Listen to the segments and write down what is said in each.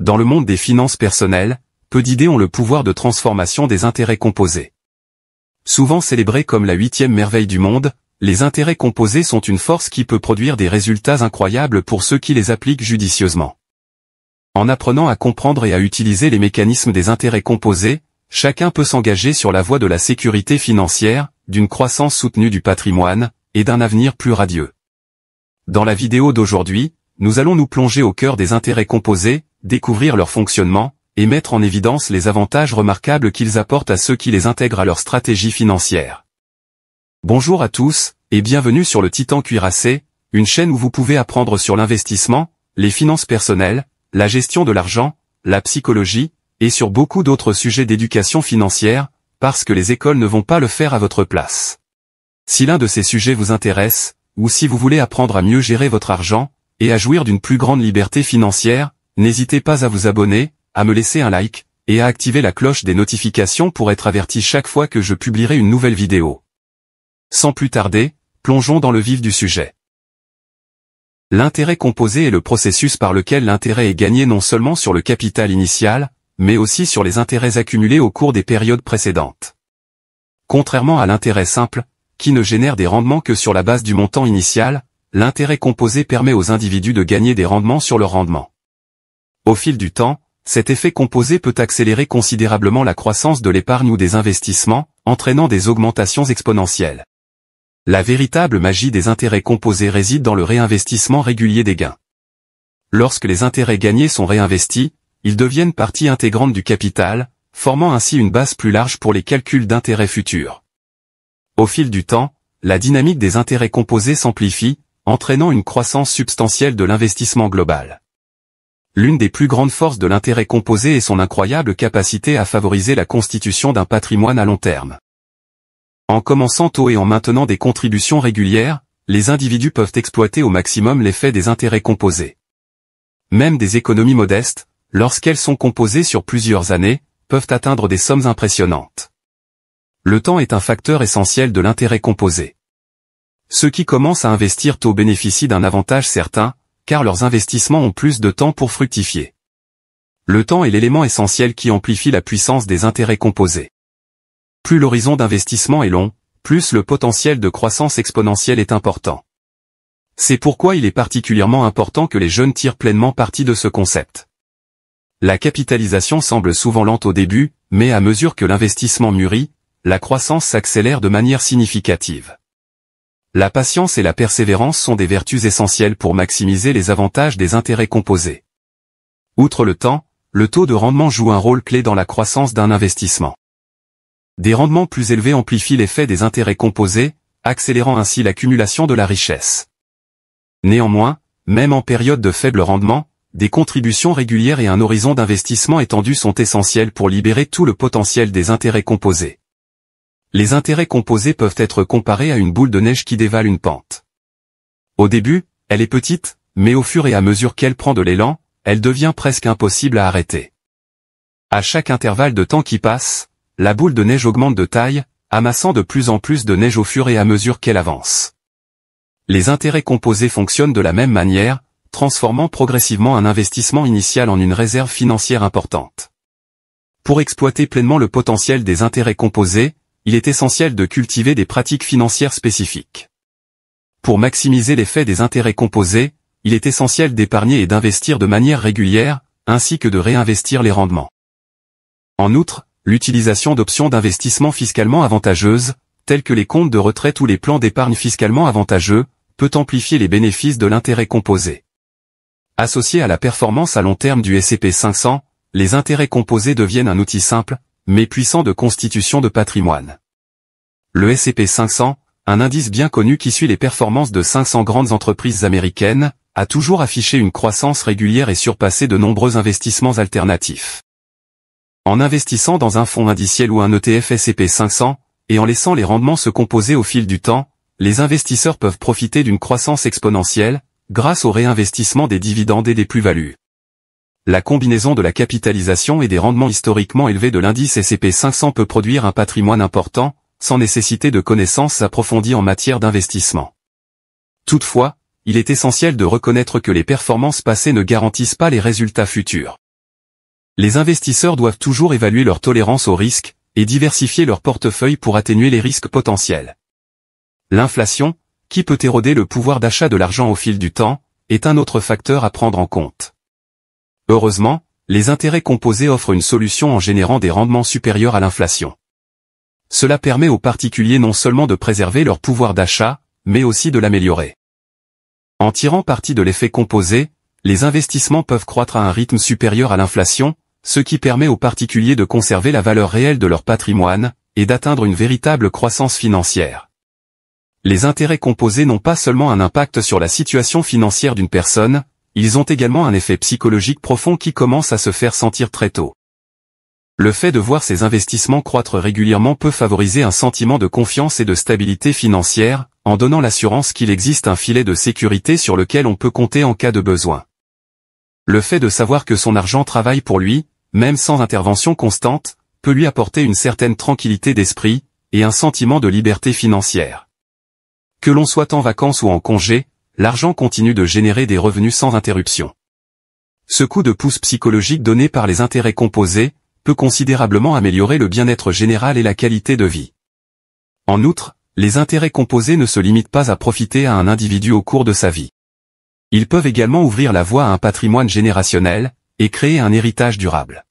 Dans le monde des finances personnelles, peu d'idées ont le pouvoir de transformation des intérêts composés. Souvent célébrés comme la 8e merveille du monde, les intérêts composés sont une force qui peut produire des résultats incroyables pour ceux qui les appliquent judicieusement. En apprenant à comprendre et à utiliser les mécanismes des intérêts composés, chacun peut s'engager sur la voie de la sécurité financière, d'une croissance soutenue du patrimoine, et d'un avenir plus radieux. Dans la vidéo d'aujourd'hui, nous allons nous plonger au cœur des intérêts composés, découvrir leur fonctionnement, et mettre en évidence les avantages remarquables qu'ils apportent à ceux qui les intègrent à leur stratégie financière. Bonjour à tous, et bienvenue sur le Titan Cuirassé, une chaîne où vous pouvez apprendre sur l'investissement, les finances personnelles, la gestion de l'argent, la psychologie, et sur beaucoup d'autres sujets d'éducation financière, parce que les écoles ne vont pas le faire à votre place. Si l'un de ces sujets vous intéresse, ou si vous voulez apprendre à mieux gérer votre argent, et à jouir d'une plus grande liberté financière, n'hésitez pas à vous abonner, à me laisser un like, et à activer la cloche des notifications pour être averti chaque fois que je publierai une nouvelle vidéo. Sans plus tarder, plongeons dans le vif du sujet. L'intérêt composé est le processus par lequel l'intérêt est gagné non seulement sur le capital initial, mais aussi sur les intérêts accumulés au cours des périodes précédentes. Contrairement à l'intérêt simple, qui ne génère des rendements que sur la base du montant initial, l'intérêt composé permet aux individus de gagner des rendements sur leur rendement. Au fil du temps, cet effet composé peut accélérer considérablement la croissance de l'épargne ou des investissements, entraînant des augmentations exponentielles. La véritable magie des intérêts composés réside dans le réinvestissement régulier des gains. Lorsque les intérêts gagnés sont réinvestis, ils deviennent partie intégrante du capital, formant ainsi une base plus large pour les calculs d'intérêts futurs. Au fil du temps, la dynamique des intérêts composés s'amplifie, entraînant une croissance substantielle de l'investissement global. L'une des plus grandes forces de l'intérêt composé est son incroyable capacité à favoriser la constitution d'un patrimoine à long terme. En commençant tôt et en maintenant des contributions régulières, les individus peuvent exploiter au maximum l'effet des intérêts composés. Même des économies modestes, lorsqu'elles sont composées sur plusieurs années, peuvent atteindre des sommes impressionnantes. Le temps est un facteur essentiel de l'intérêt composé. Ceux qui commencent à investir tôt bénéficient d'un avantage certain, car leurs investissements ont plus de temps pour fructifier. Le temps est l'élément essentiel qui amplifie la puissance des intérêts composés. Plus l'horizon d'investissement est long, plus le potentiel de croissance exponentielle est important. C'est pourquoi il est particulièrement important que les jeunes tirent pleinement parti de ce concept. La capitalisation semble souvent lente au début, mais à mesure que l'investissement mûrit, la croissance s'accélère de manière significative. La patience et la persévérance sont des vertus essentielles pour maximiser les avantages des intérêts composés. Outre le temps, le taux de rendement joue un rôle clé dans la croissance d'un investissement. Des rendements plus élevés amplifient l'effet des intérêts composés, accélérant ainsi l'accumulation de la richesse. Néanmoins, même en période de faible rendement, des contributions régulières et un horizon d'investissement étendu sont essentiels pour libérer tout le potentiel des intérêts composés. Les intérêts composés peuvent être comparés à une boule de neige qui dévale une pente. Au début, elle est petite, mais au fur et à mesure qu'elle prend de l'élan, elle devient presque impossible à arrêter. À chaque intervalle de temps qui passe, la boule de neige augmente de taille, amassant de plus en plus de neige au fur et à mesure qu'elle avance. Les intérêts composés fonctionnent de la même manière, transformant progressivement un investissement initial en une réserve financière importante. Pour exploiter pleinement le potentiel des intérêts composés, il est essentiel de cultiver des pratiques financières spécifiques. Pour maximiser l'effet des intérêts composés, il est essentiel d'épargner et d'investir de manière régulière, ainsi que de réinvestir les rendements. En outre, l'utilisation d'options d'investissement fiscalement avantageuses, telles que les comptes de retraite ou les plans d'épargne fiscalement avantageux, peut amplifier les bénéfices de l'intérêt composé. Associés à la performance à long terme du S&P 500, les intérêts composés deviennent un outil simple, mais puissant de constitution de patrimoine. Le S&P 500, un indice bien connu qui suit les performances de 500 grandes entreprises américaines, a toujours affiché une croissance régulière et surpassé de nombreux investissements alternatifs. En investissant dans un fonds indiciel ou un ETF S&P 500, et en laissant les rendements se composer au fil du temps, les investisseurs peuvent profiter d'une croissance exponentielle, grâce au réinvestissement des dividendes et des plus-values. La combinaison de la capitalisation et des rendements historiquement élevés de l'indice S&P 500 peut produire un patrimoine important, sans nécessiter de connaissances approfondies en matière d'investissement. Toutefois, il est essentiel de reconnaître que les performances passées ne garantissent pas les résultats futurs. Les investisseurs doivent toujours évaluer leur tolérance au risque et diversifier leur portefeuille pour atténuer les risques potentiels. L'inflation, qui peut éroder le pouvoir d'achat de l'argent au fil du temps, est un autre facteur à prendre en compte. Heureusement, les intérêts composés offrent une solution en générant des rendements supérieurs à l'inflation. Cela permet aux particuliers non seulement de préserver leur pouvoir d'achat, mais aussi de l'améliorer. En tirant parti de l'effet composé, les investissements peuvent croître à un rythme supérieur à l'inflation, ce qui permet aux particuliers de conserver la valeur réelle de leur patrimoine, et d'atteindre une véritable croissance financière. Les intérêts composés n'ont pas seulement un impact sur la situation financière d'une personne, ils ont également un effet psychologique profond qui commence à se faire sentir très tôt. Le fait de voir ces investissements croître régulièrement peut favoriser un sentiment de confiance et de stabilité financière, en donnant l'assurance qu'il existe un filet de sécurité sur lequel on peut compter en cas de besoin. Le fait de savoir que son argent travaille pour lui, même sans intervention constante, peut lui apporter une certaine tranquillité d'esprit, et un sentiment de liberté financière. Que l'on soit en vacances ou en congé, l'argent continue de générer des revenus sans interruption. Ce coup de pouce psychologique donné par les intérêts composés peut considérablement améliorer le bien-être général et la qualité de vie. En outre, les intérêts composés ne se limitent pas à profiter à un individu au cours de sa vie. Ils peuvent également ouvrir la voie à un patrimoine générationnel, et créer un héritage durable.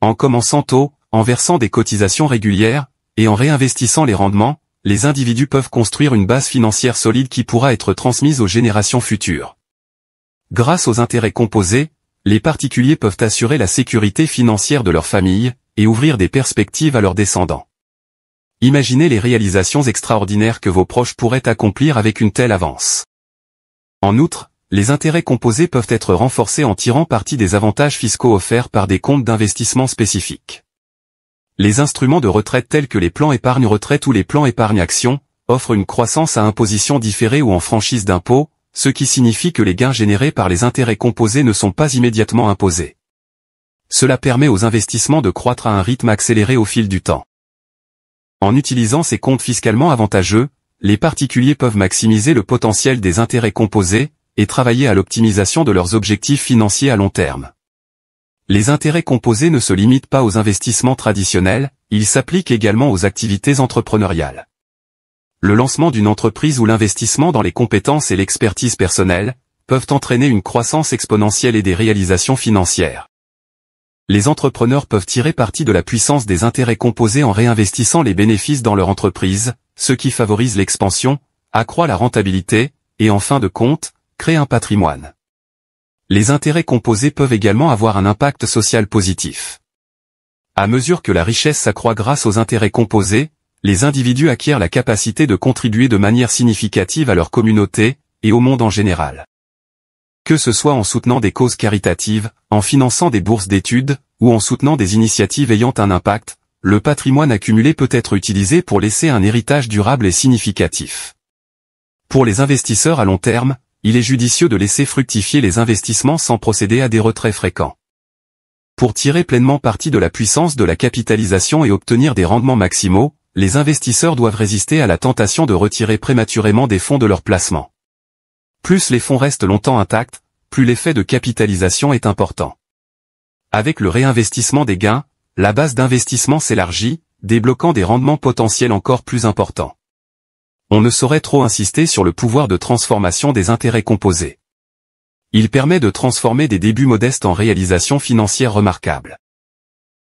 En commençant tôt, en versant des cotisations régulières, et en réinvestissant les rendements, les individus peuvent construire une base financière solide qui pourra être transmise aux générations futures. Grâce aux intérêts composés, les particuliers peuvent assurer la sécurité financière de leur famille, et ouvrir des perspectives à leurs descendants. Imaginez les réalisations extraordinaires que vos proches pourraient accomplir avec une telle avance. En outre, les intérêts composés peuvent être renforcés en tirant parti des avantages fiscaux offerts par des comptes d'investissement spécifiques. Les instruments de retraite tels que les plans épargne retraite ou les plans épargne action offrent une croissance à imposition différée ou en franchise d'impôt, ce qui signifie que les gains générés par les intérêts composés ne sont pas immédiatement imposés. Cela permet aux investissements de croître à un rythme accéléré au fil du temps. En utilisant ces comptes fiscalement avantageux, les particuliers peuvent maximiser le potentiel des intérêts composés, et travailler à l'optimisation de leurs objectifs financiers à long terme. Les intérêts composés ne se limitent pas aux investissements traditionnels, ils s'appliquent également aux activités entrepreneuriales. Le lancement d'une entreprise ou l'investissement dans les compétences et l'expertise personnelle peuvent entraîner une croissance exponentielle et des réalisations financières. Les entrepreneurs peuvent tirer parti de la puissance des intérêts composés en réinvestissant les bénéfices dans leur entreprise, ce qui favorise l'expansion, accroît la rentabilité, et en fin de compte, crée un patrimoine. Les intérêts composés peuvent également avoir un impact social positif. À mesure que la richesse s'accroît grâce aux intérêts composés, les individus acquièrent la capacité de contribuer de manière significative à leur communauté, et au monde en général. Que ce soit en soutenant des causes caritatives, en finançant des bourses d'études, ou en soutenant des initiatives ayant un impact, le patrimoine accumulé peut être utilisé pour laisser un héritage durable et significatif. Pour les investisseurs à long terme, il est judicieux de laisser fructifier les investissements sans procéder à des retraits fréquents. Pour tirer pleinement parti de la puissance de la capitalisation et obtenir des rendements maximaux, les investisseurs doivent résister à la tentation de retirer prématurément des fonds de leur placement. Plus les fonds restent longtemps intacts, plus l'effet de capitalisation est important. Avec le réinvestissement des gains, la base d'investissement s'élargit, débloquant des rendements potentiels encore plus importants. On ne saurait trop insister sur le pouvoir de transformation des intérêts composés. Il permet de transformer des débuts modestes en réalisations financières remarquables.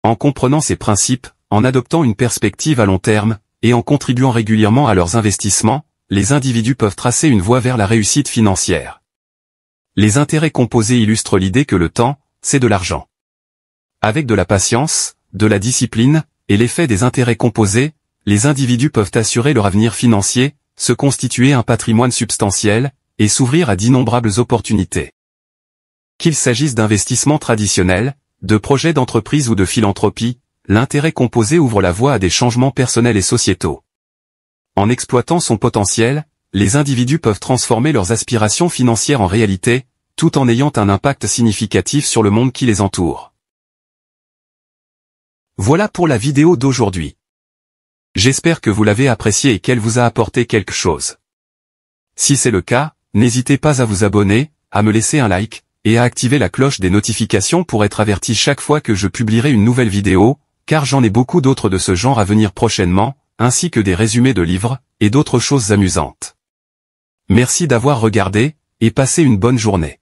En comprenant ces principes, en adoptant une perspective à long terme, et en contribuant régulièrement à leurs investissements, les individus peuvent tracer une voie vers la réussite financière. Les intérêts composés illustrent l'idée que le temps, c'est de l'argent. Avec de la patience, de la discipline, et l'effet des intérêts composés, les individus peuvent assurer leur avenir financier, se constituer un patrimoine substantiel, et s'ouvrir à d'innombrables opportunités. Qu'il s'agisse d'investissements traditionnels, de projets d'entreprise ou de philanthropie, l'intérêt composé ouvre la voie à des changements personnels et sociétaux. En exploitant son potentiel, les individus peuvent transformer leurs aspirations financières en réalité, tout en ayant un impact significatif sur le monde qui les entoure. Voilà pour la vidéo d'aujourd'hui. J'espère que vous l'avez appréciée et qu'elle vous a apporté quelque chose. Si c'est le cas, n'hésitez pas à vous abonner, à me laisser un like, et à activer la cloche des notifications pour être averti chaque fois que je publierai une nouvelle vidéo, car j'en ai beaucoup d'autres de ce genre à venir prochainement, ainsi que des résumés de livres, et d'autres choses amusantes. Merci d'avoir regardé, et passez une bonne journée.